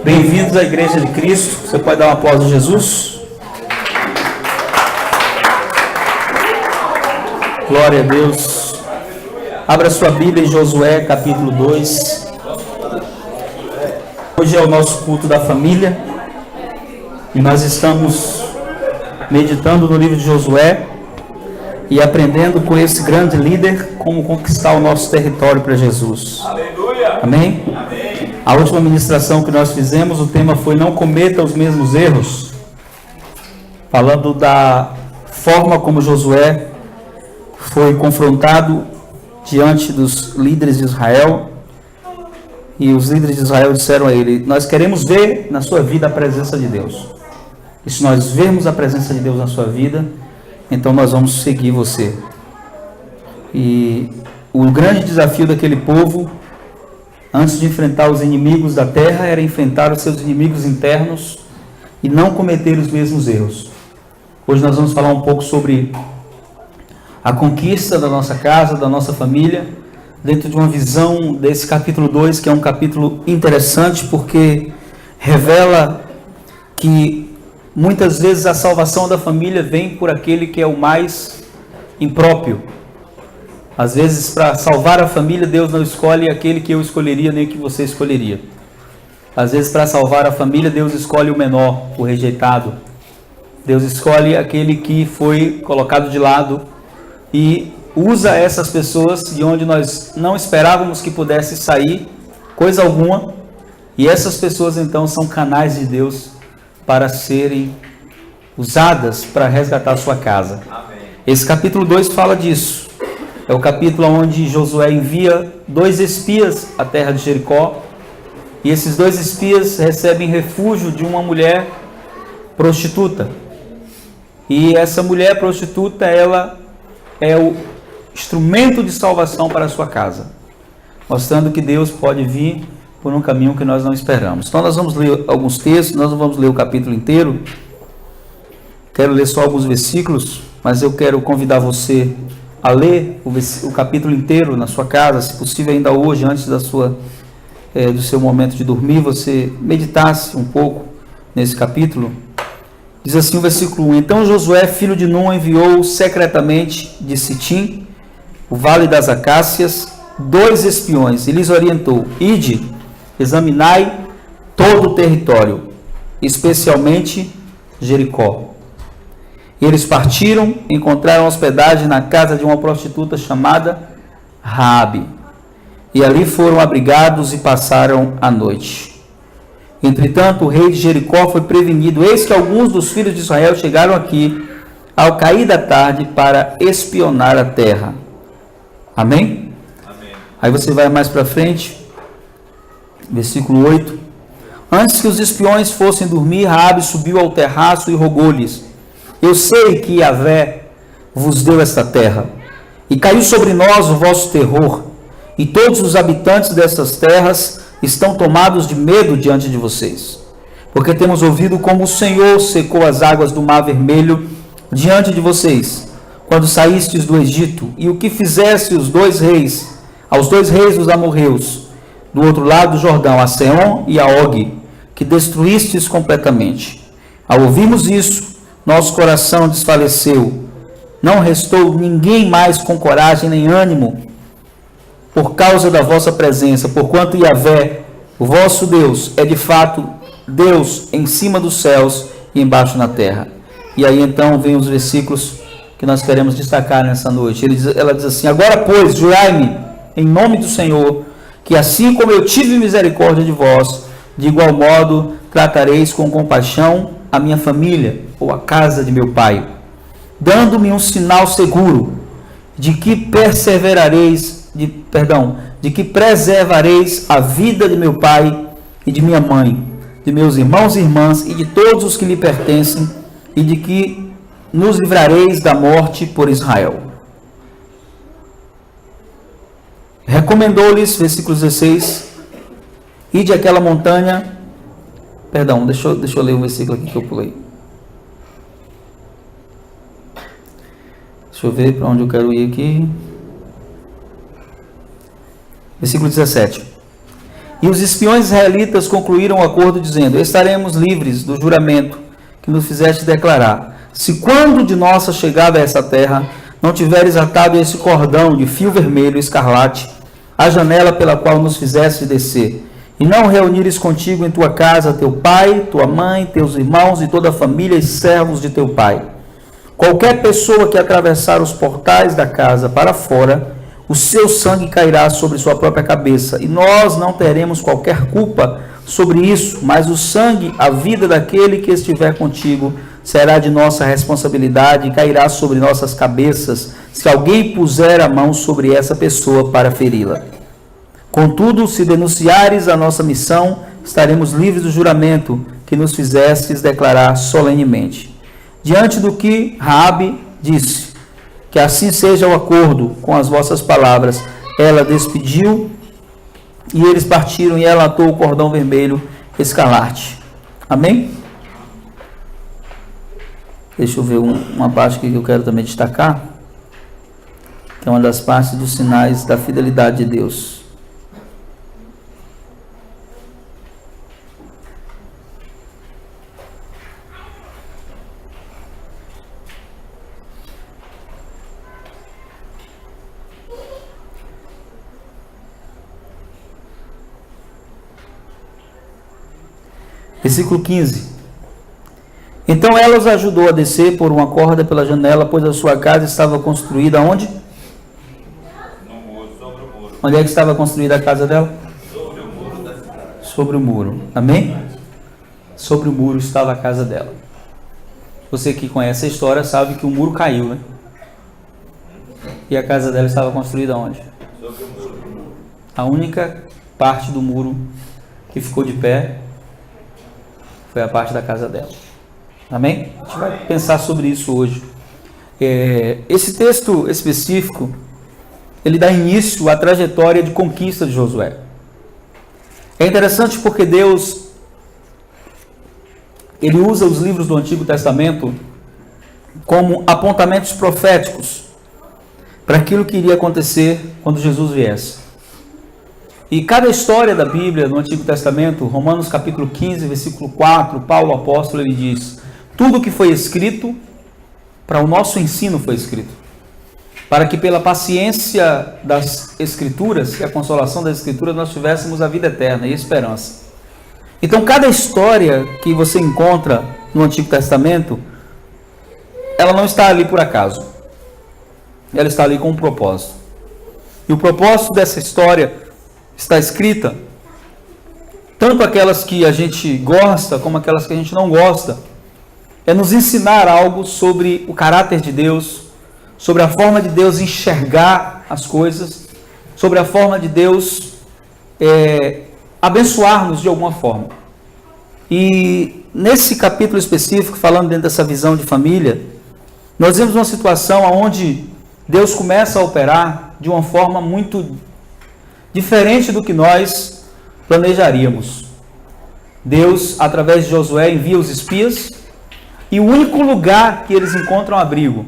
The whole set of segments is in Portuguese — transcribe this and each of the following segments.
Bem-vindos à Igreja de Cristo. Você pode dar um aplauso a Jesus? Glória a Deus. Abra sua Bíblia em Josué, capítulo 2. Hoje é o nosso culto da família e nós estamos meditando no livro de Josué e aprendendo com esse grande líder como conquistar o nosso território para Jesus. Aleluia. Amém? Amém. A última ministração que nós fizemos, o tema foi não cometa os mesmos erros, falando da forma como Josué foi confrontado diante dos líderes de Israel, e os líderes de Israel disseram a ele: nós queremos ver na sua vida a presença de Deus, e se nós vermos a presença de Deus na sua vida, então nós vamos seguir você. E o grande desafio daquele povo, antes de enfrentar os inimigos da terra, era enfrentar os seus inimigos internos e não cometer os mesmos erros. Hoje nós vamos falar um pouco sobre a conquista da nossa casa, da nossa família, dentro de uma visão desse capítulo 2, que é um capítulo interessante, porque revela que muitas vezes a salvação da família vem por aquele que é o mais impróprio. Às vezes, para salvar a família, Deus não escolhe aquele que eu escolheria, nem que você escolheria. Às vezes, para salvar a família, Deus escolhe o menor, o rejeitado. Deus escolhe aquele que foi colocado de lado e usa essas pessoas de onde nós não esperávamos que pudesse sair coisa alguma. E essas pessoas, então, são canais de Deus para serem usadas para resgatar a sua casa. Amém. Esse capítulo 2 fala disso. É o capítulo onde Josué envia 2 espias à terra de Jericó. E esses 2 espias recebem refúgio de uma mulher prostituta. E essa mulher prostituta, ela é o instrumento de salvação para a sua casa, mostrando que Deus pode vir por um caminho que nós não esperamos. Então nós vamos ler alguns textos, nós não vamos ler o capítulo inteiro. Quero ler só alguns versículos, mas eu quero convidar você a ler o capítulo inteiro na sua casa, se possível ainda hoje, antes do seu momento de dormir, você meditasse um pouco nesse capítulo. Diz assim o versículo 1: Então Josué, filho de Nun, enviou secretamente de Sitim, o vale das Acácias, 2 espiões, e lhes orientou: Ide, examinai todo o território, especialmente Jericó. E eles partiram, encontraram hospedagem na casa de uma prostituta chamada Raabe, e ali foram abrigados e passaram a noite. Entretanto, o rei de Jericó foi prevenido. Eis que alguns dos filhos de Israel chegaram aqui ao cair da tarde para espionar a terra. Amém? Amém. Aí você vai mais para frente, versículo 8. Antes que os espiões fossem dormir, Raabe subiu ao terraço e rogou-lhes: Eu sei que Yahvé vos deu esta terra, e caiu sobre nós o vosso terror, e todos os habitantes dessas terras estão tomados de medo diante de vocês, porque temos ouvido como o Senhor secou as águas do Mar Vermelho diante de vocês, quando saístes do Egito, e o que fizesse aos 2 reis dos amorreus, do outro lado do Jordão, a Seom e a Og, que destruístes completamente. Ao ouvirmos isso, nosso coração desfaleceu, não restou ninguém mais com coragem nem ânimo, por causa da vossa presença, porquanto Yahvé, o vosso Deus, é de fato Deus em cima dos céus e embaixo na terra. E aí então vem os versículos que nós queremos destacar nessa noite. Ela diz assim: Agora, pois, jurai-me em nome do Senhor, que assim como eu tive misericórdia de vós, de igual modo tratareis com compaixão a minha família, ou a casa de meu pai, dando-me um sinal seguro de que preservareis a vida de meu pai e de minha mãe, de meus irmãos e irmãs e de todos os que lhe pertencem, e de que nos livrareis da morte por Israel. Recomendou-lhes, versículo 16, ide àquela montanha, deixa eu ler o versículo aqui que eu pulei. Deixa eu ver para onde eu quero ir aqui. Versículo 17. E os espiões israelitas concluíram o acordo dizendo: estaremos livres do juramento que nos fizeste declarar, se quando de nossa chegada a essa terra não tiveres atado esse cordão de fio vermelho escarlate à janela pela qual nos fizeste descer, e não reunires contigo em tua casa teu pai, tua mãe, teus irmãos e toda a família e servos de teu pai. Qualquer pessoa que atravessar os portais da casa para fora, o seu sangue cairá sobre sua própria cabeça, e nós não teremos qualquer culpa sobre isso, mas o sangue, a vida daquele que estiver contigo, será de nossa responsabilidade e cairá sobre nossas cabeças, se alguém puser a mão sobre essa pessoa para feri-la. Contudo, se denunciares a nossa missão, estaremos livres do juramento que nos fizestes declarar solenemente. Diante do que Raabe disse, que assim seja o acordo com as vossas palavras, ela despediu e eles partiram, e ela atou o cordão vermelho escarlate. Amém? Deixa eu ver uma parte que eu quero também destacar, que é uma das partes dos sinais da fidelidade de Deus. Versículo 15. Então ela os ajudou a descer por uma corda pela janela, pois a sua casa estava construída onde? No muro, sobre o muro. Onde é que estava construída a casa dela? Sobre o muro da cidade. Sobre o muro. Amém? Sobre o muro estava a casa dela. Você que conhece a história sabe que o muro caiu, né? E a casa dela estava construída onde? Sobre o muro. A única parte do muro que ficou de pé foi a parte da casa dela. Amém? A gente vai pensar sobre isso hoje. Esse texto específico, ele dá início à trajetória de conquista de Josué. É interessante porque Deus, ele usa os livros do Antigo Testamento como apontamentos proféticos para aquilo que iria acontecer quando Jesus viesse. E cada história da Bíblia, no Antigo Testamento, Romanos capítulo 15, versículo 4, Paulo apóstolo, ele diz: tudo que foi escrito, para o nosso ensino foi escrito, para que pela paciência das Escrituras e a consolação das Escrituras nós tivéssemos a vida eterna e esperança. Então cada história que você encontra no Antigo Testamento, ela não está ali por acaso, ela está ali com um propósito. E o propósito dessa história está escrita, tanto aquelas que a gente gosta como aquelas que a gente não gosta, é nos ensinar algo sobre o caráter de Deus, sobre a forma de Deus enxergar as coisas, sobre a forma de Deus abençoar-nos de alguma forma. E nesse capítulo específico, falando dentro dessa visão de família, nós vemos uma situação onde Deus começa a operar de uma forma muito diferente do que nós planejaríamos. Deus, através de Josué, envia os espias, e o único lugar que eles encontram abrigo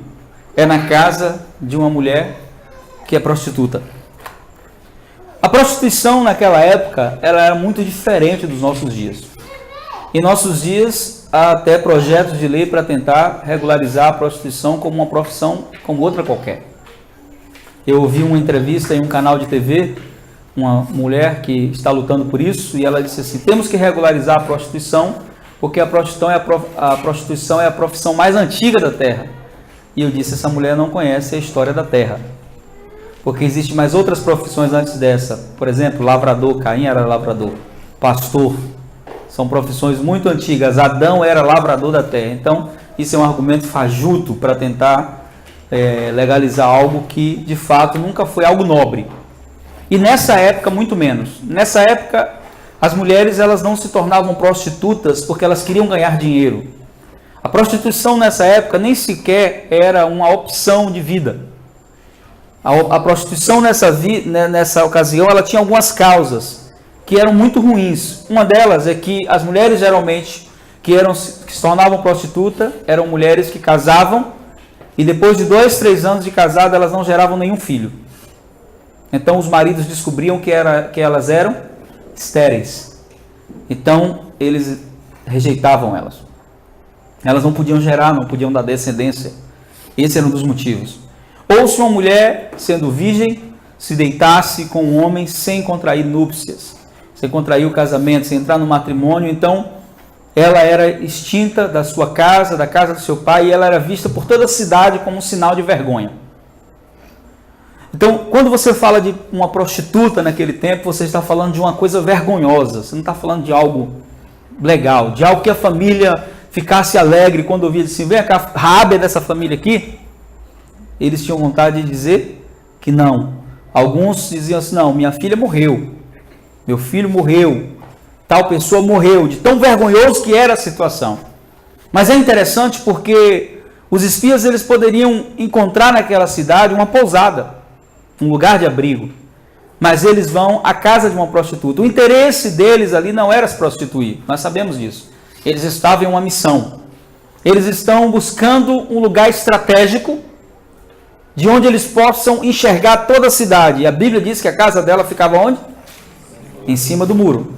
é na casa de uma mulher que é prostituta. A prostituição naquela época ela era muito diferente dos nossos dias. Em nossos dias há até projetos de lei para tentar regularizar a prostituição como uma profissão como outra qualquer. Eu ouvi uma entrevista em um canal de TV, uma mulher que está lutando por isso, e ela disse assim: temos que regularizar a prostituição, porque a prostituição é a profissão mais antiga da terra. E eu disse: essa mulher não conhece a história da terra, porque existem mais outras profissões antes dessa. Por exemplo, lavrador, Caim era lavrador, pastor, são profissões muito antigas. Adão era lavrador da terra. Então isso é um argumento fajuto para tentar legalizar algo que de fato nunca foi algo nobre. E nessa época, muito menos. Nessa época, as mulheres elas não se tornavam prostitutas porque elas queriam ganhar dinheiro. A prostituição nessa época nem sequer era uma opção de vida. A prostituição nessa ocasião, ela tinha algumas causas que eram muito ruins. Uma delas é que as mulheres geralmente que se tornavam prostituta eram mulheres que casavam e depois de 2, 3 anos de casada elas não geravam nenhum filho. Então os maridos descobriam que elas eram estéreis. Então, eles rejeitavam elas. Elas não podiam gerar, não podiam dar descendência. Esse era um dos motivos. Ou se uma mulher, sendo virgem, se deitasse com um homem sem contrair núpcias, sem contrair o casamento, sem entrar no matrimônio, então ela era extinta da sua casa, da casa do seu pai, e ela era vista por toda a cidade como um sinal de vergonha. Então, quando você fala de uma prostituta naquele tempo, você está falando de uma coisa vergonhosa, você não está falando de algo legal, de algo que a família ficasse alegre quando ouvia assim, vem cá, Raabe é dessa família aqui. Eles tinham vontade de dizer que não. Alguns diziam assim, não, minha filha morreu, meu filho morreu, tal pessoa morreu, de tão vergonhoso que era a situação. Mas é interessante porque os espias eles poderiam encontrar naquela cidade uma pousada, um lugar de abrigo, mas eles vão à casa de uma prostituta. O interesse deles ali não era se prostituir, nós sabemos disso. Eles estavam em uma missão. Eles estão buscando um lugar estratégico de onde eles possam enxergar toda a cidade. E a Bíblia diz que a casa dela ficava onde? Em cima do muro.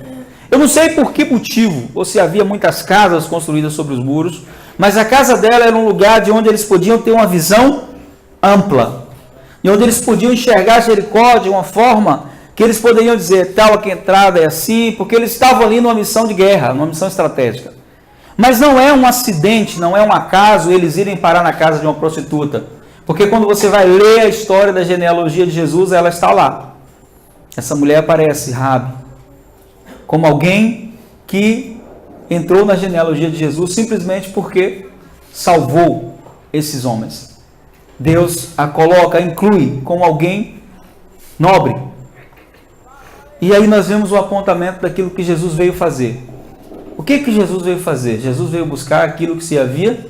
Eu não sei por que motivo, ou se havia muitas casas construídas sobre os muros, mas a casa dela era um lugar de onde eles podiam ter uma visão ampla, e onde eles podiam enxergar Jericó de uma forma que eles poderiam dizer, tal aqui a entrada é assim, porque eles estavam ali numa missão de guerra, numa missão estratégica. Mas não é um acidente, não é um acaso eles irem parar na casa de uma prostituta, porque quando você vai ler a história da genealogia de Jesus, ela está lá. Essa mulher aparece, Raabe, como alguém que entrou na genealogia de Jesus simplesmente porque salvou esses homens. Deus a coloca, a inclui como alguém nobre. E aí nós vemos o apontamento daquilo que Jesus veio fazer. O que Jesus veio fazer? Jesus veio buscar aquilo que se havia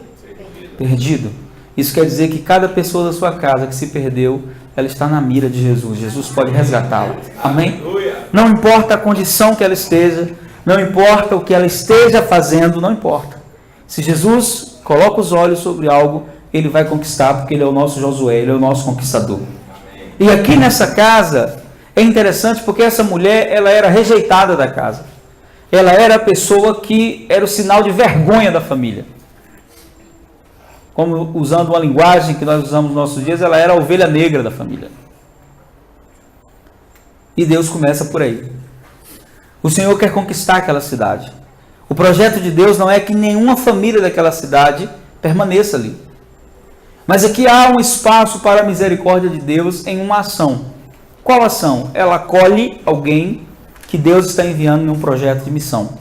perdido. Isso quer dizer que cada pessoa da sua casa que se perdeu, ela está na mira de Jesus. Jesus pode resgatá-la. Amém? Não importa a condição que ela esteja, não importa o que ela esteja fazendo, não importa. Se Jesus coloca os olhos sobre algo, ele vai conquistar, porque ele é o nosso Josué, ele é o nosso conquistador. E aqui nessa casa, é interessante porque essa mulher, ela era rejeitada da casa. Ela era a pessoa que era o sinal de vergonha da família. Como usando uma linguagem que nós usamos nos nossos dias, ela era a ovelha negra da família. E Deus começa por aí. O Senhor quer conquistar aquela cidade. O projeto de Deus não é que nenhuma família daquela cidade permaneça ali. Mas aqui há um espaço para a misericórdia de Deus em uma ação. Qual ação? Ela acolhe alguém que Deus está enviando em um projeto de missão.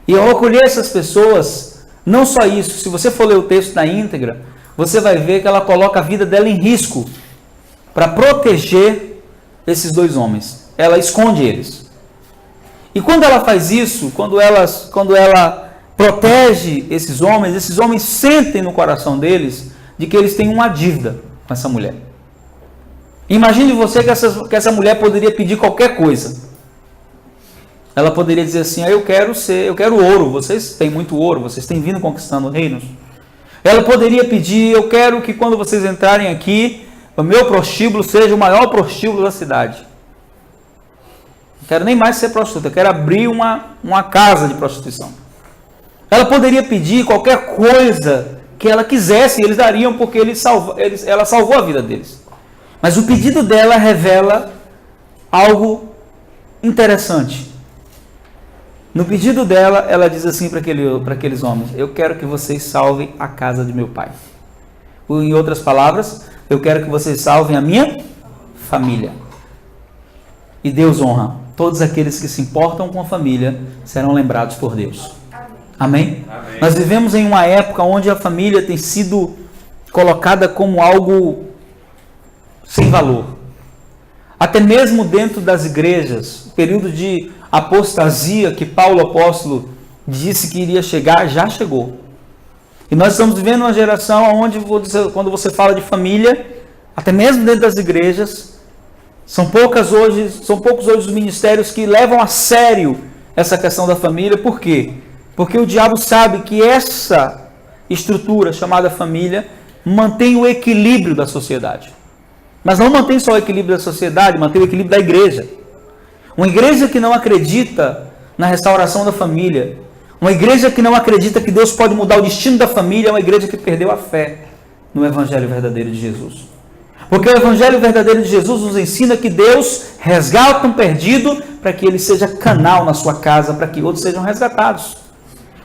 E ao acolher essas pessoas, não só isso, se você for ler o texto na íntegra, você vai ver que ela coloca a vida dela em risco para proteger esses dois homens. Ela esconde eles. E quando ela faz isso, quando ela protege esses homens sentem no coração deles de que eles têm uma dívida com essa mulher. Imagine você que essa mulher poderia pedir qualquer coisa. Ela poderia dizer assim, eu quero ouro, vocês têm muito ouro, vocês têm vindo conquistando reinos. Ela poderia pedir, eu quero que quando vocês entrarem aqui, o meu prostíbulo seja o maior prostíbulo da cidade. Não quero nem mais ser prostituta, eu quero abrir uma casa de prostituição. Ela poderia pedir qualquer coisa que ela quisesse, e eles dariam porque ela salvou a vida deles. Mas o pedido dela revela algo interessante. No pedido dela, ela diz assim para aqueles homens, eu quero que vocês salvem a casa de meu pai. Ou, em outras palavras, eu quero que vocês salvem a minha família. E Deus honra. Todos aqueles que se importam com a família serão lembrados por Deus. Amém? Amém? Nós vivemos em uma época onde a família tem sido colocada como algo sem valor. Até mesmo dentro das igrejas, o período de apostasia que Paulo apóstolo disse que iria chegar, já chegou. E nós estamos vivendo uma geração onde, quando você fala de família, até mesmo dentro das igrejas, são poucos hoje os ministérios que levam a sério essa questão da família. Por quê? Porque o diabo sabe que essa estrutura chamada família mantém o equilíbrio da sociedade. Mas não mantém só o equilíbrio da sociedade, mantém o equilíbrio da igreja. Uma igreja que não acredita na restauração da família, uma igreja que não acredita que Deus pode mudar o destino da família, é uma igreja que perdeu a fé no Evangelho verdadeiro de Jesus. Porque o Evangelho verdadeiro de Jesus nos ensina que Deus resgata um perdido para que ele seja canal na sua casa, para que outros sejam resgatados.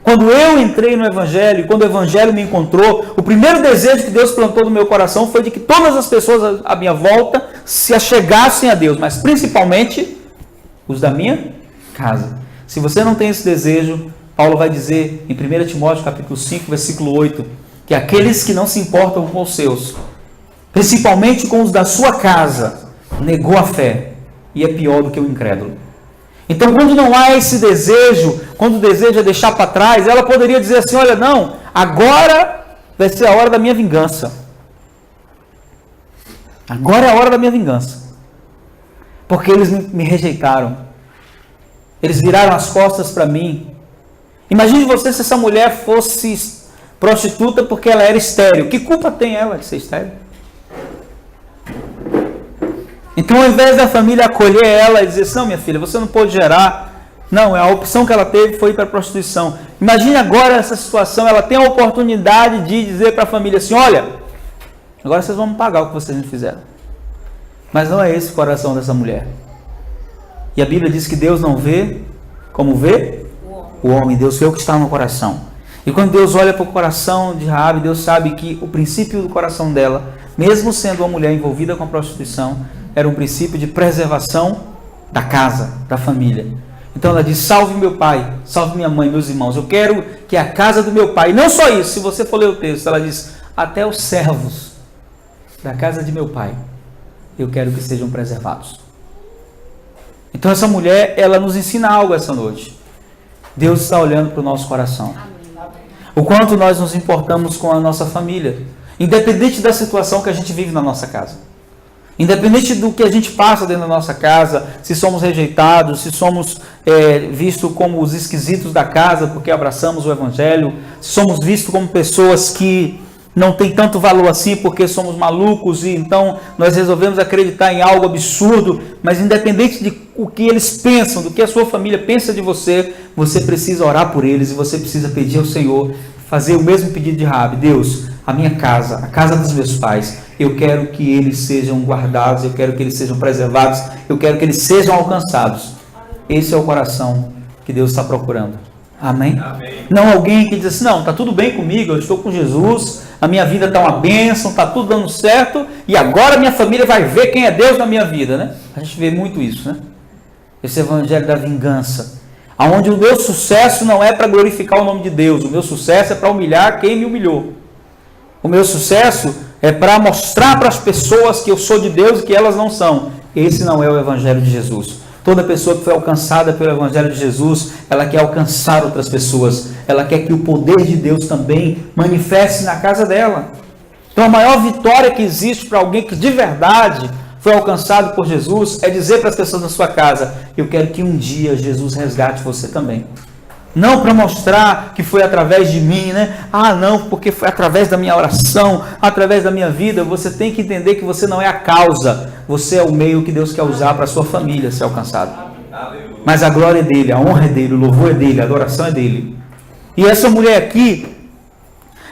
Quando eu entrei no Evangelho, quando o Evangelho me encontrou, o primeiro desejo que Deus plantou no meu coração foi de que todas as pessoas à minha volta se achegassem a Deus, mas principalmente os da minha casa. Se você não tem esse desejo, Paulo vai dizer em 1 Timóteo capítulo 5, versículo 8, que aqueles que não se importam com os seus, principalmente com os da sua casa, negou a fé e é pior do que o incrédulo. Então, quando não há esse desejo, quando o desejo é deixar para trás, ela poderia dizer assim, olha, não, agora vai ser a hora da minha vingança. Agora é a hora da minha vingança. Porque eles me rejeitaram. Eles viraram as costas para mim. Imagine você se essa mulher fosse prostituta porque ela era estéril. Que culpa tem ela de ser estéril? Então, ao invés da família acolher ela e dizer assim, não, minha filha, você não pode gerar. Não, a opção que ela teve foi ir para a prostituição. Imagine agora essa situação, ela tem a oportunidade de dizer para a família assim, olha, agora vocês vão me pagar o que vocês me fizeram. Mas não é esse o coração dessa mulher. E a Bíblia diz que Deus não vê como vê o homem. Deus vê o que está no coração. E quando Deus olha para o coração de Raabe, Deus sabe que o princípio do coração dela, mesmo sendo uma mulher envolvida com a prostituição, era um princípio de preservação da casa, da família. Então ela diz, salve meu pai, salve minha mãe, meus irmãos. Eu quero que a casa do meu pai, e não só isso, se você for ler o texto, ela diz, até os servos da casa de meu pai, eu quero que sejam preservados. Então essa mulher, ela nos ensina algo essa noite. Deus está olhando para o nosso coração. O quanto nós nos importamos com a nossa família, independente da situação que a gente vive na nossa casa. Independente do que a gente passa dentro da nossa casa, se somos rejeitados, se somos vistos como os esquisitos da casa porque abraçamos o Evangelho, se somos vistos como pessoas que não têm tanto valor assim porque somos malucos e então nós resolvemos acreditar em algo absurdo, mas independente de o que eles pensam, do que a sua família pensa de você, você precisa orar por eles e você precisa pedir ao Senhor, fazer o mesmo pedido de Raabe, Deus, a minha casa, a casa dos meus pais, eu quero que eles sejam guardados, eu quero que eles sejam preservados, eu quero que eles sejam alcançados. Esse é o coração que Deus está procurando. Amém? Amém. Não alguém que diz assim, não, está tudo bem comigo, eu estou com Jesus, a minha vida está uma bênção, está tudo dando certo, e agora minha família vai ver quem é Deus na minha vida, né? A gente vê muito isso, né? Esse evangelho da vingança, onde o meu sucesso não é para glorificar o nome de Deus, o meu sucesso é para humilhar quem me humilhou. O meu sucesso é para mostrar para as pessoas que eu sou de Deus e que elas não são. Esse não é o Evangelho de Jesus. Toda pessoa que foi alcançada pelo Evangelho de Jesus, ela quer alcançar outras pessoas. Ela quer que o poder de Deus também manifeste na casa dela. Então a maior vitória que existe para alguém que de verdade foi alcançado por Jesus é dizer para as pessoas na sua casa, eu quero que um dia Jesus resgate você também. Não para mostrar que foi através de mim, né? Ah, não, porque foi através da minha oração, através da minha vida. Você tem que entender que você não é a causa. Você é o meio que Deus quer usar para a sua família ser alcançada. Mas a glória é dele, a honra é dele, o louvor é dele, a adoração é dele. E essa mulher aqui,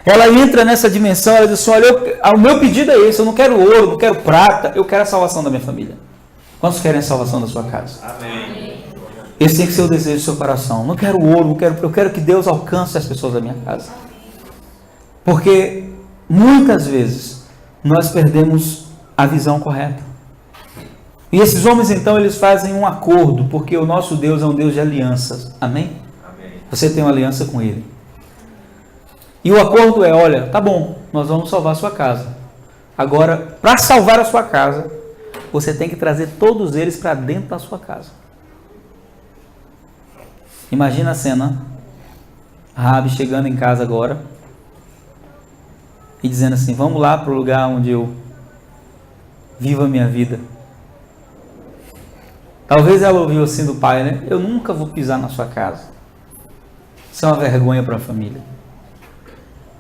ela entra nessa dimensão, ela diz assim, olha, o meu pedido é esse, eu não quero ouro, não quero prata, eu quero a salvação da minha família. Quantos querem a salvação da sua casa? Amém. Esse tem que ser o desejo do seu coração. Não quero ouro, eu quero que Deus alcance as pessoas da minha casa. Porque muitas vezes nós perdemos a visão correta. E esses homens então eles fazem um acordo, porque o nosso Deus é um Deus de alianças. Amém? Amém. Você tem uma aliança com Ele. E o acordo é, olha, tá bom, nós vamos salvar a sua casa. Agora, para salvar a sua casa, você tem que trazer todos eles para dentro da sua casa. Imagina a cena, Raabe chegando em casa agora e dizendo assim, vamos lá para o lugar onde eu vivo a minha vida. Talvez ela ouviu assim do pai, né? Eu nunca vou pisar na sua casa. Isso é uma vergonha para a família.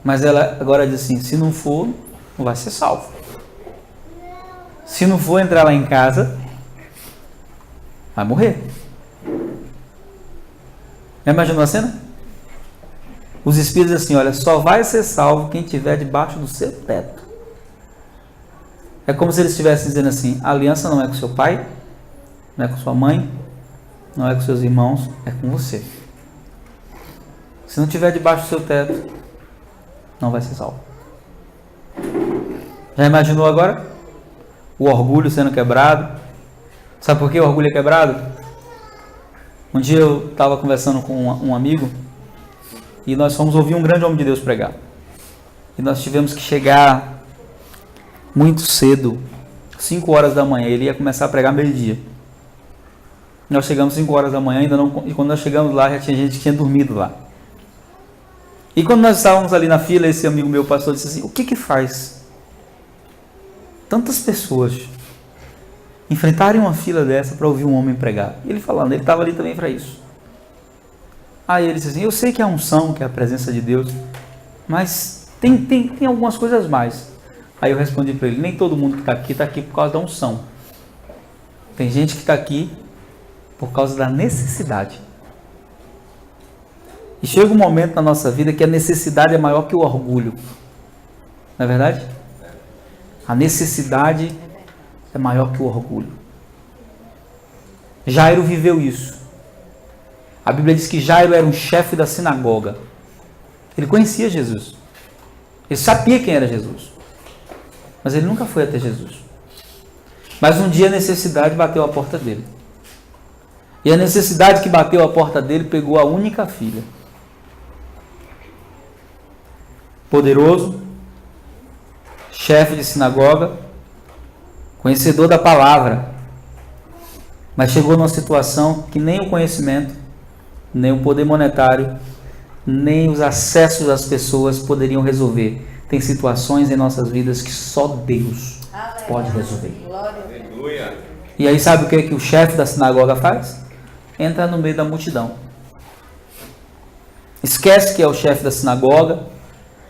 Mas ela agora diz assim, se não for, não vai ser salvo. Se não for entrar lá em casa, Vai morrer. Já imaginou a cena? Os espíritos assim, olha, só vai ser salvo quem estiver debaixo do seu teto. É como se eles estivessem dizendo assim, a aliança não é com seu pai, não é com sua mãe, não é com seus irmãos, é com você. Se não estiver debaixo do seu teto, não vai ser salvo. Já imaginou agora? O orgulho sendo quebrado. Sabe por que o orgulho é quebrado? Um dia eu estava conversando com um amigo e nós fomos ouvir um grande homem de Deus pregar. E nós tivemos que chegar muito cedo, 5 horas da manhã. Ele ia começar a pregar meio-dia. Nós chegamos 5 horas da manhã, ainda não, e quando nós chegamos lá, já tinha gente que tinha dormido lá. E quando nós estávamos ali na fila, esse amigo meu, pastor, disse assim, o que faz tantas pessoas enfrentarem uma fila dessa para ouvir um homem pregar? E ele falando, ele estava ali também para isso. Aí ele disse assim, eu sei que é a unção, que é a presença de Deus, mas tem algumas coisas mais. Aí eu respondi para ele, nem todo mundo que está aqui por causa da unção. Tem gente que está aqui por causa da necessidade. E chega um momento na nossa vida que a necessidade é maior que o orgulho. Não é verdade? A necessidade é maior que o orgulho. Jairo viveu isso. A Bíblia diz que Jairo era um chefe da sinagoga. Ele conhecia Jesus. Ele sabia quem era Jesus. Mas ele nunca foi até Jesus. Mas um dia a necessidade bateu a porta dele. E a necessidade que bateu a porta dele pegou a única filha. Poderoso, chefe de sinagoga, conhecedor da palavra, mas chegou numa situação que nem o conhecimento, nem o poder monetário, nem os acessos das pessoas poderiam resolver. Tem situações em nossas vidas que só Deus pode resolver. Aleluia. E aí sabe o que o chefe da sinagoga faz? Entra no meio da multidão. Esquece que é o chefe da sinagoga,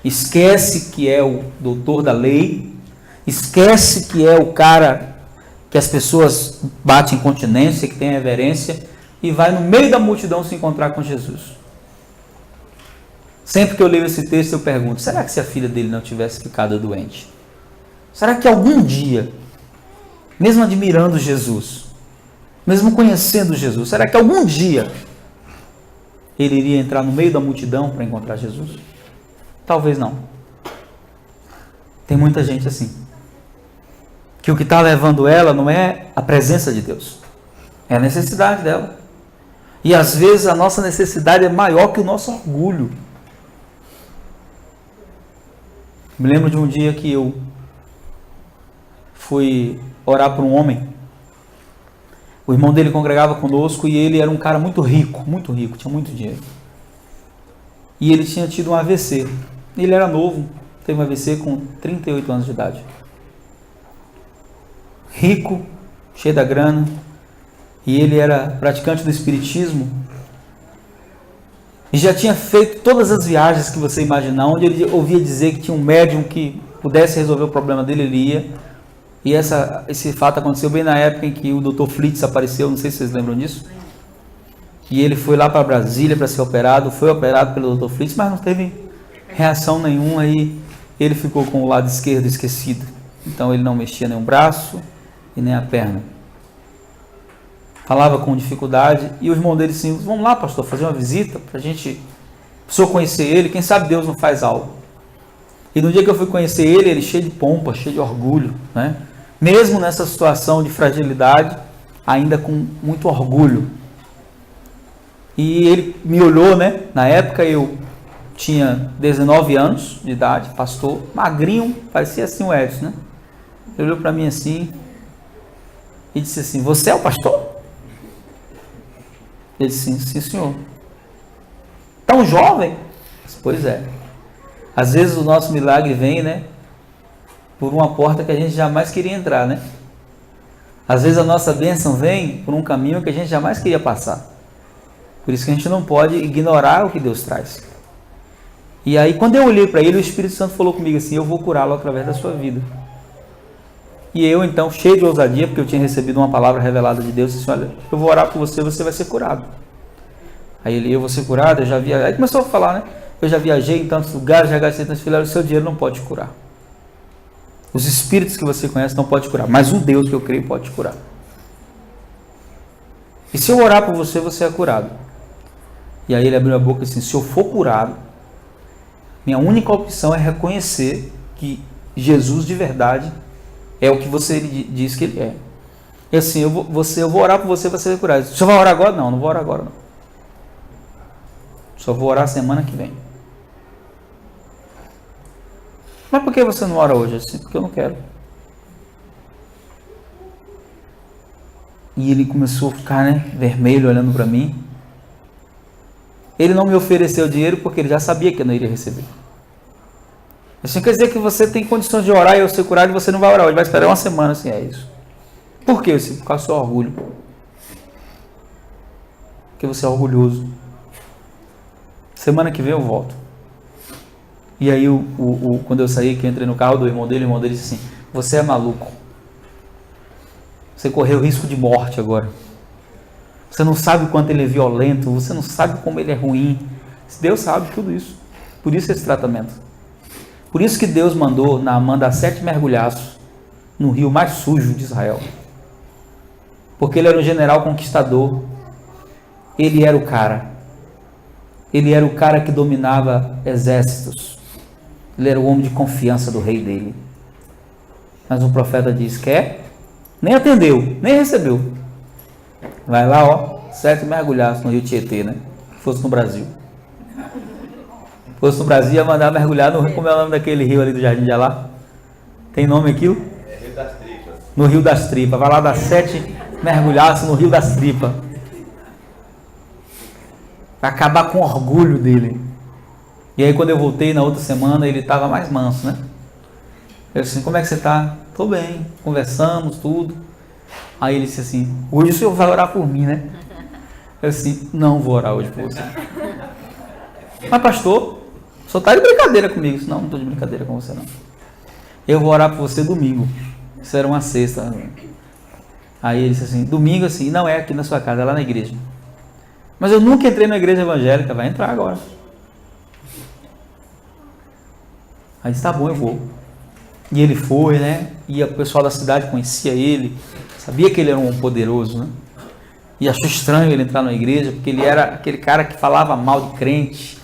esquece que é o doutor da lei, esquece que é o cara que as pessoas batem continência, que tem reverência, e vai no meio da multidão se encontrar com Jesus. Sempre que eu leio esse texto eu pergunto, será que se a filha dele não tivesse ficado doente? Será que algum dia, mesmo admirando Jesus, mesmo conhecendo Jesus, será que algum dia ele iria entrar no meio da multidão para encontrar Jesus? Talvez não. Tem muita gente assim. Que o que está levando ela não é a presença de Deus. É a necessidade dela. E às vezes a nossa necessidade é maior que o nosso orgulho. Me lembro de um dia que eu fui orar por um homem. O irmão dele congregava conosco e ele era um cara muito rico, tinha muito dinheiro. E ele tinha tido um AVC. Ele era novo, teve um AVC com 38 anos de idade. Rico, cheio da grana, e ele era praticante do espiritismo. E já tinha feito todas as viagens que você imaginar, onde ele ouvia dizer que tinha um médium que pudesse resolver o problema dele, ele ia. E esse fato aconteceu bem na época em que o Dr. Flitz apareceu, não sei se vocês lembram disso. E ele foi lá para Brasília para ser operado, foi operado pelo Dr. Flitz, mas não teve reação nenhuma, aí ele ficou com o lado esquerdo esquecido. Então ele não mexia nem o braço e nem a perna. Falava com dificuldade, e o irmão dele disse, vamos lá, pastor, fazer uma visita para o senhor conhecer ele, quem sabe Deus não faz algo. E no dia que eu fui conhecer ele cheio de pompa, cheio de orgulho, né? Mesmo nessa situação de fragilidade, ainda com muito orgulho. E ele me olhou, né? Na época eu tinha 19 anos de idade, pastor, magrinho, parecia assim o Edson, né? Ele olhou para mim assim e disse assim, você é o pastor? Ele disse, sim senhor. Tão jovem? Disse, pois é. Às vezes o nosso milagre vem, né? Por uma porta que a gente jamais queria entrar, né? Às vezes a nossa bênção vem por um caminho que a gente jamais queria passar. Por isso que a gente não pode ignorar o que Deus traz. E aí quando eu olhei para ele, o Espírito Santo falou comigo assim, eu vou curá-lo através da sua vida. E eu então, cheio de ousadia, porque eu tinha recebido uma palavra revelada de Deus, disse: olha, eu vou orar por você, você vai ser curado. Aí ele: eu vou ser curado, eu já viajei. Aí começou a falar, né? Eu já viajei em tantos lugares, já gastei tantos filhos, o seu dinheiro não pode curar. Os espíritos que você conhece não pode curar, mas um Deus que eu creio pode te curar. E se eu orar por você, você é curado. E aí ele abriu a boca e disse: se eu for curado, minha única opção é reconhecer que Jesus de verdade é o que você diz que ele é. E assim, eu vou orar por você, você vai curar. Você vai orar agora? Não, não vou orar agora não. Só vou orar semana que vem. Mas por que você não ora hoje? Assim, porque eu não quero. E ele começou a ficar, né, vermelho, olhando para mim. Ele não me ofereceu dinheiro porque ele já sabia que eu não iria receber. Isso quer dizer que você tem condições de orar e eu ser curado e você não vai orar hoje, vai esperar uma semana, assim, é isso. Por quê? Por causa do seu orgulho. Porque você é orgulhoso. Semana que vem eu volto. E aí, quando eu saí, que eu entrei no carro do irmão dele, o irmão dele disse assim: você é maluco. Você correu risco de morte agora. Você não sabe o quanto ele é violento, você não sabe como ele é ruim. Deus sabe tudo isso. Por isso esse tratamento. Por isso que Deus mandou Naamã dar 7 mergulhaços no rio mais sujo de Israel. Porque ele era um general conquistador. Ele era o cara. Ele era o cara que dominava exércitos. Ele era o homem de confiança do rei dele. Mas o profeta diz: quer? Nem atendeu, nem recebeu. Vai lá, ó, 7 mergulhaços no rio Tietê, né? Se fosse no Brasil. Se fosse no Brasil, ia mandar mergulhar no... Como é o nome daquele rio ali do Jardim de Alá? Tem nome aquilo? É Rio das Tripas. No Rio das Tripas. Vai lá dar 7 mergulhaços no Rio das Tripas. Vai acabar com o orgulho dele. E aí quando eu voltei na outra semana, ele estava mais manso, né? Eu disse assim: como é que você está? Estou bem, conversamos, tudo. Aí ele disse assim: hoje o senhor vai orar por mim, né? Eu disse: não vou orar hoje por você. Mas pastor, o senhor está de brincadeira comigo? Eu disse: não estou de brincadeira com você não. Eu vou orar por você domingo. Isso era uma sexta. Aí ele disse assim: domingo assim, não é aqui na sua casa, é lá na igreja. Mas eu nunca entrei na igreja evangélica, vai entrar agora. Aí disse: tá bom, eu vou. E ele foi, né? E o pessoal da cidade conhecia ele, sabia que ele era um homem poderoso, né? E achou estranho ele entrar na igreja, porque ele era aquele cara que falava mal de crente,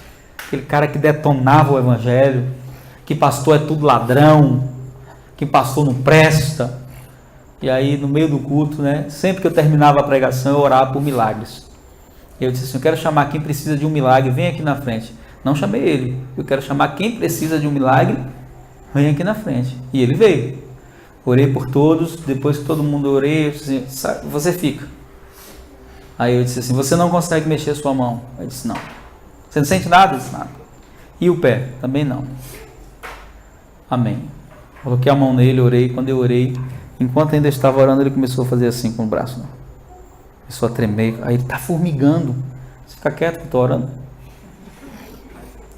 aquele cara que detonava o evangelho, que pastor é tudo ladrão, que pastor não presta. E aí, no meio do culto, né? Sempre que eu terminava a pregação, eu orava por milagres. Eu disse assim: eu quero chamar quem precisa de um milagre, vem aqui na frente. Não chamei ele, eu quero chamar quem precisa de um milagre, vem aqui na frente. E ele veio. Orei por todos, depois que todo mundo orei, eu disse assim: você fica. Aí eu disse assim: você não consegue mexer a sua mão? Ele disse: não. Você não sente nada? Eu disse: nada. E o pé? Também não. Amém. Coloquei a mão nele, orei. Quando eu orei, enquanto ainda estava orando, ele começou a fazer assim com o braço. Começou a tremer. Aí ele está formigando. Você fica quieto que eu estou orando.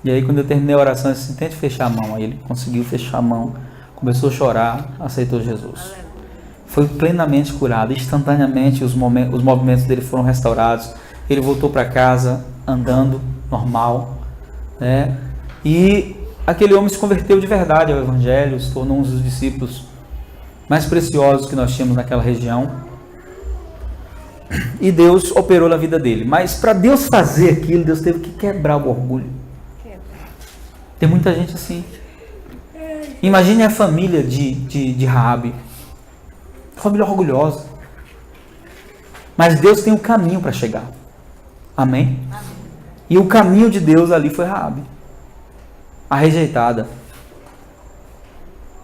E aí quando eu terminei a oração, eu disse: tente fechar a mão. Aí ele conseguiu fechar a mão, começou a chorar, aceitou Jesus. Foi plenamente curado, instantaneamente os movimentos dele foram restaurados. Ele voltou para casa andando normal, né? E aquele homem se converteu de verdade ao evangelho, se tornou um dos discípulos mais preciosos que nós tínhamos naquela região. E Deus operou na vida dele. Mas para Deus fazer aquilo, Deus teve que quebrar o orgulho. Tem muita gente assim. Imagine a família de Raabe. Família orgulhosa. Mas Deus tem um caminho para chegar. Amém? Amém? E o caminho de Deus ali foi Raabe. A rejeitada.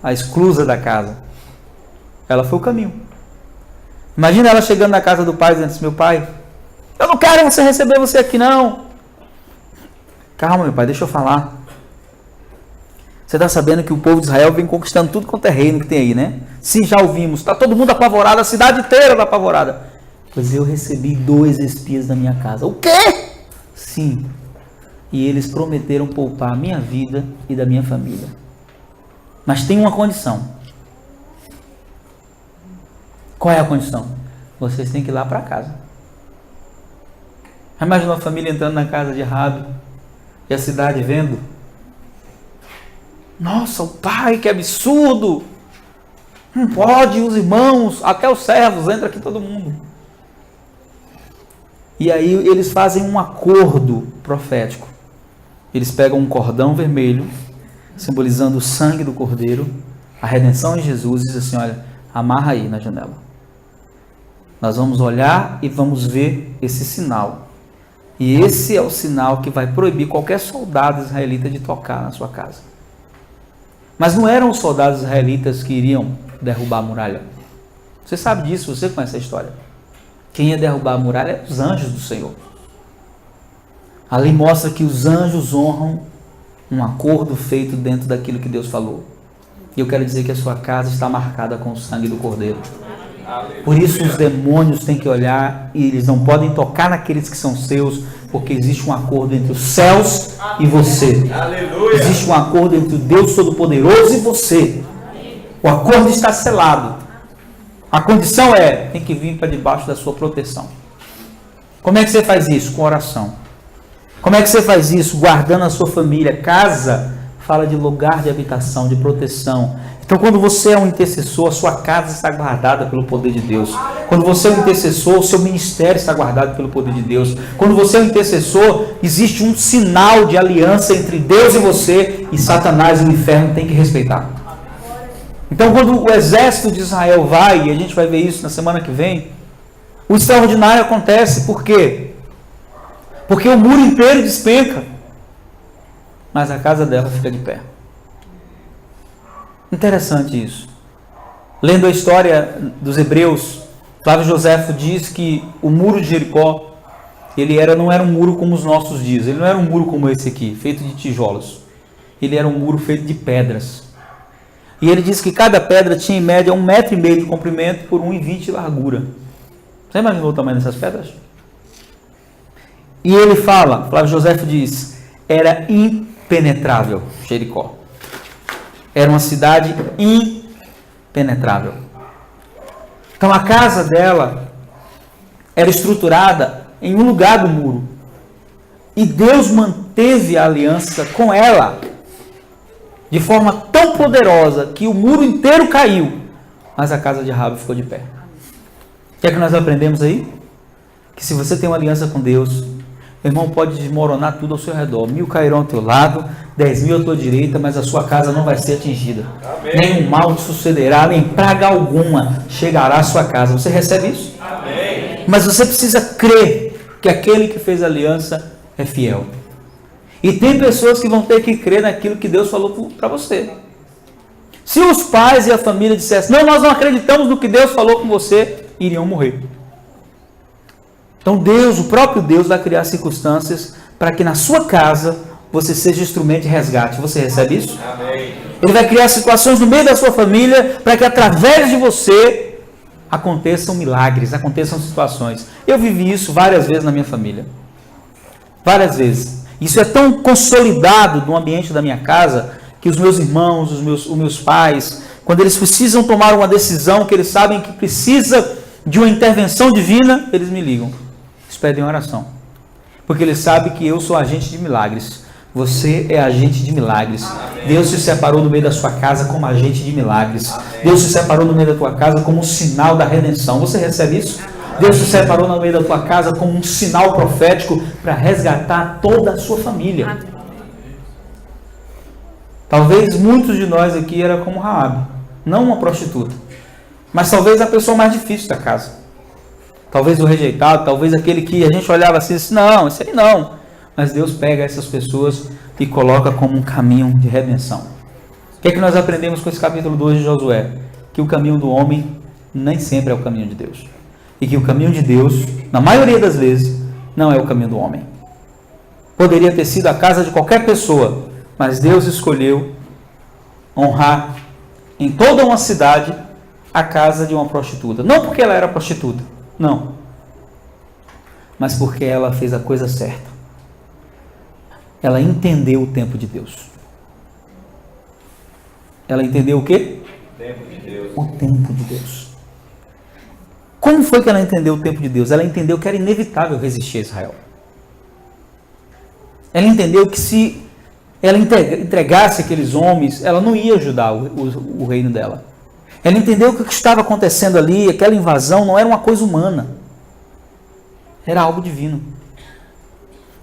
A exclusa da casa. Ela foi o caminho. Imagina ela chegando na casa do pai e dizendo assim: meu pai, eu não quero você receber você aqui não. Calma, meu pai, deixa eu falar. Você está sabendo que o povo de Israel vem conquistando tudo quanto é reino que tem aí, né? Sim, já ouvimos. Está todo mundo apavorado, a cidade inteira está apavorada. Pois eu recebi 2 espias da minha casa. O quê? Sim. E eles prometeram poupar a minha vida e da minha família. Mas tem uma condição. Qual é a condição? Vocês têm que ir lá para casa. Imagina uma família entrando na casa de Rabi e a cidade vendo. Nossa, o pai, que absurdo! Não pode, os irmãos, até os servos, entra aqui todo mundo. E aí eles fazem um acordo profético. Eles pegam um cordão vermelho, simbolizando o sangue do Cordeiro, a redenção em Jesus, e dizem assim, olha, amarra aí na janela. Nós vamos olhar e vamos ver esse sinal. E esse é o sinal que vai proibir qualquer soldado israelita de tocar na sua casa. Mas não eram os soldados israelitas que iriam derrubar a muralha. Você sabe disso, você conhece a história. Quem ia derrubar a muralha é os anjos do Senhor. Ali mostra que os anjos honram um acordo feito dentro daquilo que Deus falou. E eu quero dizer que a sua casa está marcada com o sangue do Cordeiro. Por isso os demônios têm que olhar e eles não podem tocar naqueles que são seus, porque existe um acordo entre os céus e você. Aleluia. Existe um acordo entre o Deus Todo-Poderoso e você. O acordo está selado. A condição é, tem que vir para debaixo da sua proteção. Como é que você faz isso? Com oração. Como é que você faz isso? Guardando a sua família. Casa fala de lugar de habitação, de proteção. Então, quando você é um intercessor, a sua casa está guardada pelo poder de Deus. Quando você é um intercessor, o seu ministério está guardado pelo poder de Deus. Quando você é um intercessor, existe um sinal de aliança entre Deus e você, e Satanás e o inferno têm que respeitar. Então, quando o exército de Israel vai, e a gente vai ver isso na semana que vem, o extraordinário acontece. Por quê? Porque o muro inteiro despenca, mas a casa dela fica de pé. Interessante isso. Lendo a história dos hebreus, Flávio Joséfo diz que o muro de Jericó, não era um muro como os nossos dias. Ele não era um muro como esse aqui, feito de tijolos. Ele era um muro feito de pedras. E ele diz que cada pedra tinha em média 1,5 metro de comprimento por 1,20 de largura. Você imaginou o tamanho dessas pedras? E ele fala, Flávio Joséfo diz, era impenetrável Jericó. Era uma cidade impenetrável. Então a casa dela era estruturada em um lugar do muro. E Deus manteve a aliança com ela de forma tão poderosa que o muro inteiro caiu, mas a casa de Rabi ficou de pé. O que é que nós aprendemos aí? Que se você tem uma aliança com Deus, meu irmão, pode desmoronar tudo ao seu redor. 1000 cairão ao teu lado, 10.000 à tua direita, mas a sua casa não vai ser atingida. Amém. Nenhum mal te sucederá, nem praga alguma chegará à sua casa. Você recebe isso? Amém. Mas você precisa crer que aquele que fez a aliança é fiel. E tem pessoas que vão ter que crer naquilo que Deus falou para você. Se os pais e a família dissessem, não, nós não acreditamos no que Deus falou com você, iriam morrer. Então Deus, o próprio Deus, vai criar circunstâncias para que na sua casa você seja instrumento de resgate. Você recebe isso? Amém. Ele vai criar situações no meio da sua família para que através de você aconteçam milagres, aconteçam situações. Eu vivi isso várias vezes na minha família. Várias vezes. Isso é tão consolidado no ambiente da minha casa que os meus irmãos, os meus pais, quando eles precisam tomar uma decisão que eles sabem que precisa de uma intervenção divina, eles me ligam. Eles pedem oração. Porque eles sabem que eu sou agente de milagres. Você é agente de milagres. Amém. Deus se separou no meio da sua casa como agente de milagres. Amém. Deus se separou no meio da tua casa como um sinal da redenção. Você recebe isso? Amém. Deus se separou no meio da tua casa como um sinal profético para resgatar toda a sua família. Amém. Talvez muitos de nós aqui era como Raabe, não uma prostituta, mas talvez a pessoa mais difícil da casa. Talvez o rejeitado, talvez aquele que a gente olhava assim, não, esse aí não. Mas Deus pega essas pessoas e coloca como um caminho de redenção. O que é que nós aprendemos com esse capítulo 2 de Josué? Que o caminho do homem nem sempre é o caminho de Deus. E que o caminho de Deus, na maioria das vezes, não é o caminho do homem. Poderia ter sido a casa de qualquer pessoa, mas Deus escolheu honrar em toda uma cidade a casa de uma prostituta. Não porque ela era prostituta, não. Mas porque ela fez a coisa certa. Ela entendeu o tempo de Deus. Ela entendeu o quê? Tempo de Deus. O tempo de Deus. Como foi que ela entendeu o tempo de Deus? Ela entendeu que era inevitável resistir a Israel. Ela entendeu que se ela entregasse aqueles homens, ela não ia ajudar o reino dela. Ela entendeu que o que estava acontecendo ali, aquela invasão, não era uma coisa humana. Era algo divino.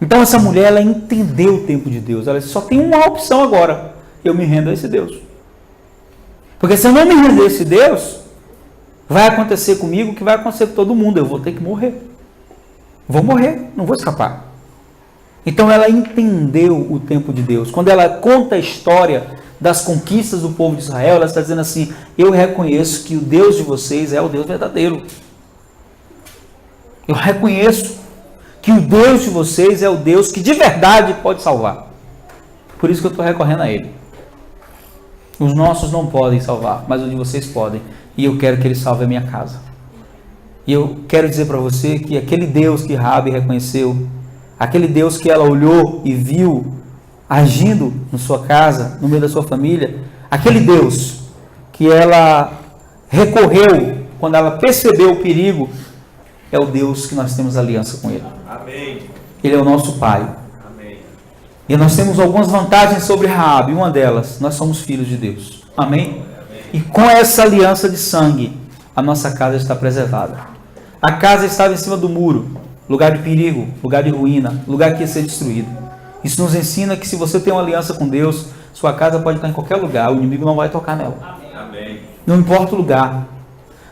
Então essa mulher, ela entendeu o tempo de Deus. Ela disse, só tem uma opção agora. Eu me rendo a esse Deus. Porque se eu não me render a esse Deus, vai acontecer comigo o que vai acontecer com todo mundo. Eu vou ter que morrer. Vou morrer, não vou escapar. Então ela entendeu o tempo de Deus. Quando ela conta a história das conquistas do povo de Israel, ela está dizendo assim, eu reconheço que o Deus de vocês é o Deus verdadeiro. Eu reconheço que o Deus de vocês é o Deus que de verdade pode salvar. Por isso que eu estou recorrendo a Ele. Os nossos não podem salvar, mas os de vocês podem. E eu quero que Ele salve a minha casa. E eu quero dizer para você que aquele Deus que Raabe reconheceu, aquele Deus que ela olhou e viu agindo na sua casa, no meio da sua família, aquele Deus que ela recorreu quando ela percebeu o perigo, é o Deus que nós temos aliança com Ele. Amém. Ele é o nosso Pai. Amém. E nós temos algumas vantagens sobre Raabe. Uma delas, nós somos filhos de Deus. Amém? E com essa aliança de sangue, a nossa casa está preservada. A casa estava em cima do muro, lugar de perigo, lugar de ruína, lugar que ia ser destruído. Isso nos ensina que se você tem uma aliança com Deus, sua casa pode estar em qualquer lugar, o inimigo não vai tocar nela. Amém. Não importa o lugar,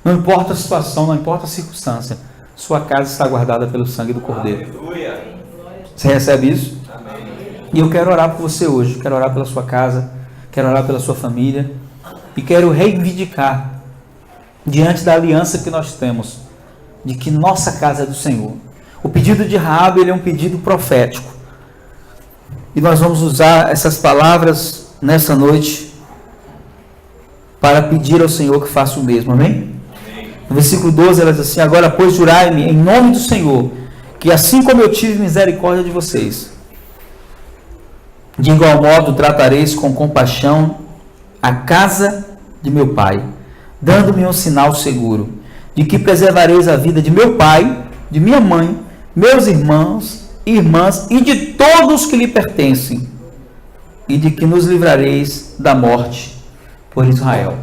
não importa a situação, não importa a circunstância, sua casa está guardada pelo sangue do Cordeiro. Aleluia. Você recebe isso? Amém. E eu quero orar por você hoje, quero orar pela sua casa, quero orar pela sua família e quero reivindicar diante da aliança que nós temos, de que nossa casa é do Senhor. O pedido de Raabe, ele é um pedido profético. E nós vamos usar essas palavras nessa noite para pedir ao Senhor que faça o mesmo, amém? No versículo 12 ela diz assim, agora pois jurai-me em nome do Senhor, que assim como eu tive misericórdia de vocês, de igual modo tratareis com compaixão a casa de meu pai, dando-me um sinal seguro, de que preservareis a vida de meu pai, de minha mãe, meus irmãos, irmãs e de todos que lhe pertencem, e de que nos livrareis da morte por Israel.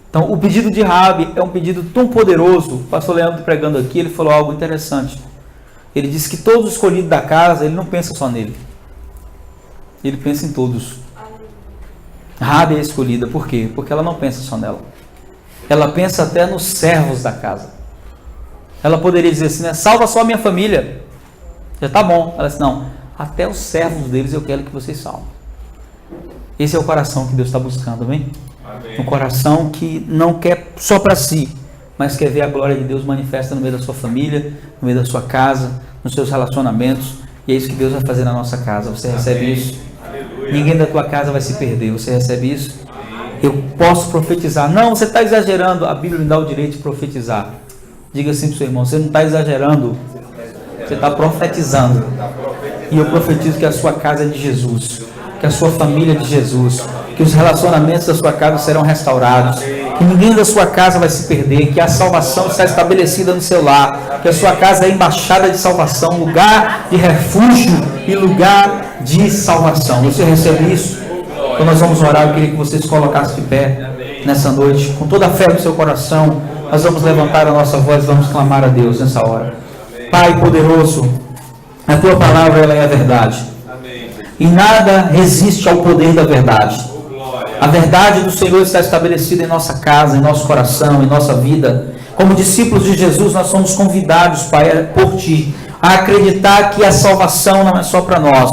Então, o pedido de Raabe é um pedido tão poderoso. O pastor Leandro pregando aqui, ele falou algo interessante. Ele disse que todos os escolhidos da casa, ele não pensa só nele. Ele pensa em todos. Raabe é escolhida, por quê? Porque ela não pensa só nela. Ela pensa até nos servos da casa. Ela poderia dizer assim, né? Salva só a minha família. Já está bom. Ela disse, não, até os servos deles eu quero que vocês salvem. Esse é o coração que Deus está buscando, amém? Um coração que não quer só para si, mas quer ver a glória de Deus manifesta no meio da sua família, no meio da sua casa, nos seus relacionamentos. E é isso que Deus vai fazer na nossa casa. Você recebe isso? Aleluia. Ninguém da tua casa vai se perder. Você recebe isso? Eu posso profetizar. Não, você está exagerando. A Bíblia me dá o direito de profetizar. Diga assim para o seu irmão, você não está exagerando, você está profetizando. E eu profetizo que a sua casa é de Jesus, que a sua família é de Jesus, que os relacionamentos da sua casa serão restaurados, que ninguém da sua casa vai se perder, que a salvação está estabelecida no seu lar, que a sua casa é embaixada de salvação, lugar de refúgio e lugar de salvação. Você recebe isso? Então nós vamos orar. Eu queria que você se colocasse de pé nessa noite, com toda a fé no seu coração. Nós vamos levantar a nossa voz e vamos clamar a Deus nessa hora. Pai poderoso, a tua palavra ela é a verdade. E nada resiste ao poder da verdade. A verdade do Senhor está estabelecida em nossa casa, em nosso coração, em nossa vida. Como discípulos de Jesus, nós somos convidados, Pai, por Ti, a acreditar que a salvação não é só para nós,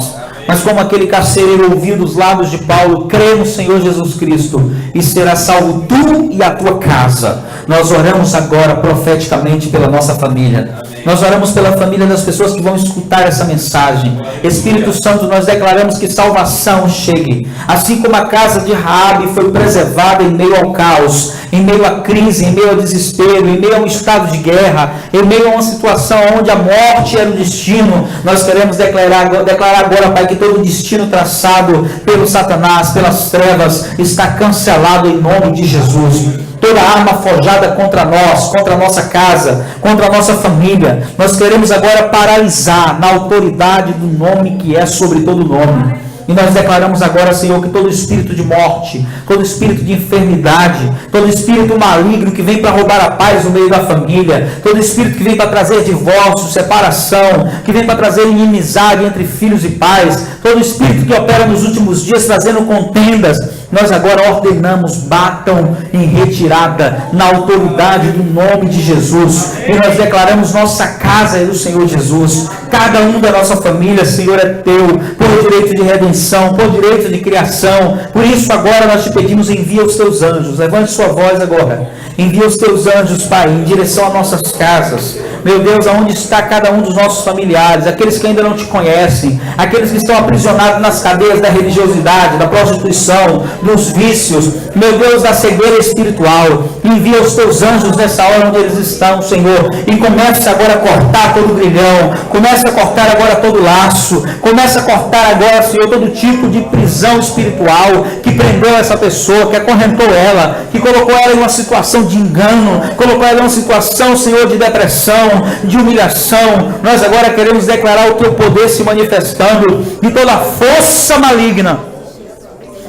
mas como aquele carcereiro ouviu dos lábios de Paulo, crê no Senhor Jesus Cristo e será salvo tu e a tua casa. Nós oramos agora profeticamente pela nossa família. Nós oramos pela família das pessoas que vão escutar essa mensagem. Espírito Santo, nós declaramos que salvação chegue. Assim como a casa de Raabe foi preservada em meio ao caos, em meio à crise, em meio ao desespero, em meio a um estado de guerra, em meio a uma situação onde a morte era o destino, nós queremos declarar agora, Pai, que todo destino traçado pelo Satanás, pelas trevas, está cancelado em nome de Jesus. toda arma forjada contra nós, contra a nossa casa, contra a nossa família, nós queremos agora paralisar na autoridade do nome que é sobre todo nome. E nós declaramos agora, Senhor, que todo espírito de morte, todo espírito de enfermidade, todo espírito maligno que vem para roubar a paz no meio da família, todo espírito que vem para trazer divórcio, separação, que vem para trazer inimizade entre filhos e pais, todo espírito que opera nos últimos dias trazendo contendas, nós agora ordenamos, batam em retirada na autoridade do nome de Jesus. E nós declaramos: nossa casa é do Senhor Jesus, cada um da nossa família, Senhor, é teu, por direito de redenção, por direito de criação. Por isso agora nós te pedimos: envia os teus anjos. Levante sua voz agora, envia os teus anjos, Pai, em direção às nossas casas. Meu Deus, aonde está cada um dos nossos familiares, aqueles que ainda não te conhecem, aqueles que estão aprisionados nas cadeias da religiosidade, da prostituição, dos vícios, meu Deus, da cegueira espiritual. Envia os teus anjos nessa hora onde eles estão, Senhor, e começa agora a cortar todo o grilhão, começa a cortar agora todo o laço, começa a cortar agora, Senhor, todo tipo de prisão espiritual que prendeu essa pessoa, que acorrentou ela, que colocou ela em uma situação de engano, colocou ela em uma situação, Senhor, de depressão, de humilhação. Nós agora queremos declarar o teu poder se manifestando, e toda força maligna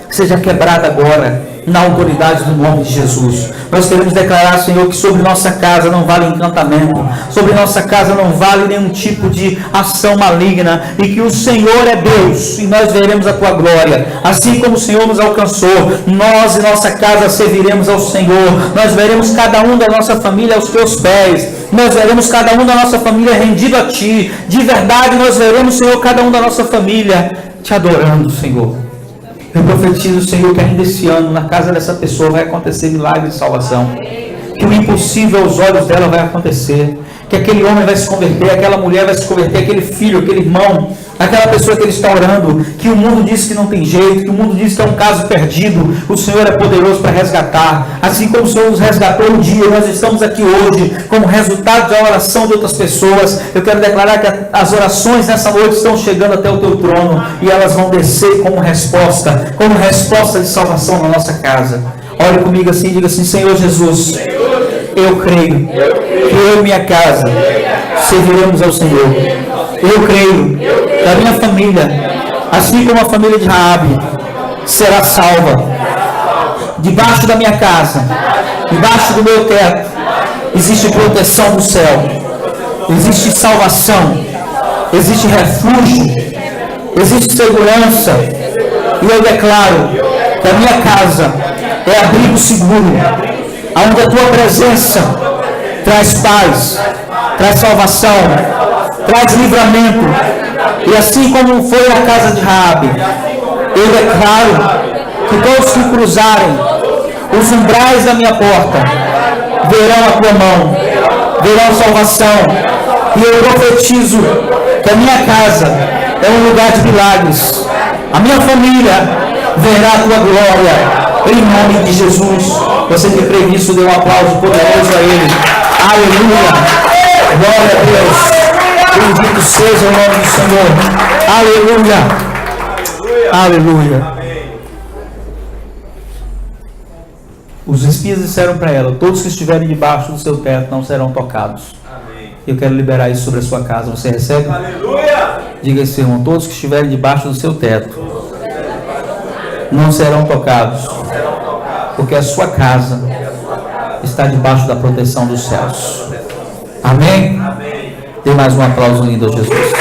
seja quebrada agora na autoridade do nome de Jesus. Nós queremos declarar, Senhor, que sobre nossa casa não vale encantamento, sobre nossa casa não vale nenhum tipo de ação maligna, e que o Senhor é Deus, e nós veremos a tua glória. Assim como o Senhor nos alcançou, nós e nossa casa serviremos ao Senhor. Nós veremos cada um da nossa família aos teus pés, nós veremos cada um da nossa família rendido a ti. De verdade nós veremos, Senhor, cada um da nossa família te adorando, Senhor. Eu profetizo, Senhor, que ainda esse ano, na casa dessa pessoa, vai acontecer milagre de salvação. Que o impossível aos olhos dela vai acontecer. Que aquele homem vai se converter, aquela mulher vai se converter, aquele filho, aquele irmão, aquela pessoa que ele está orando, que o mundo diz que não tem jeito, que o mundo diz que é um caso perdido, o Senhor é poderoso para resgatar. Assim como o Senhor nos resgatou um dia, nós estamos aqui hoje como resultado da oração de outras pessoas. Eu quero declarar que as orações nessa noite estão chegando até o teu trono, e elas vão descer como resposta de salvação na nossa casa. Olhe comigo assim, diga assim: Senhor Jesus, eu creio que eu e minha casa serviremos ao Senhor. Eu creio que a minha família, assim como a família de Raabe, será salva. Debaixo da minha casa, debaixo do meu teto, existe proteção do céu, existe salvação, existe refúgio, existe segurança. E eu declaro que a minha casa é abrigo seguro, onde a tua presença traz paz, traz salvação, traz livramento. E assim como foi a casa de Raabe, eu declaro que todos que cruzarem os umbrais da minha porta verão a tua mão, verão salvação. E eu profetizo que a minha casa é um lugar de milagres. A minha família verá a tua glória, em nome de Jesus. Você que crê nisso, dê um aplauso poderoso a Ele. Aleluia! Glória a Deus! Bendito seja o nome do Senhor. Aleluia! Aleluia! Os espias disseram para ela: todos que estiverem debaixo do seu teto não serão tocados. Eu quero liberar isso sobre a sua casa. Você recebe? Aleluia! Diga esse irmão: todos que estiverem debaixo do seu teto não serão tocados, porque a sua casa está debaixo da proteção dos céus. Amém? Dê mais um aplauso lindo a Jesus.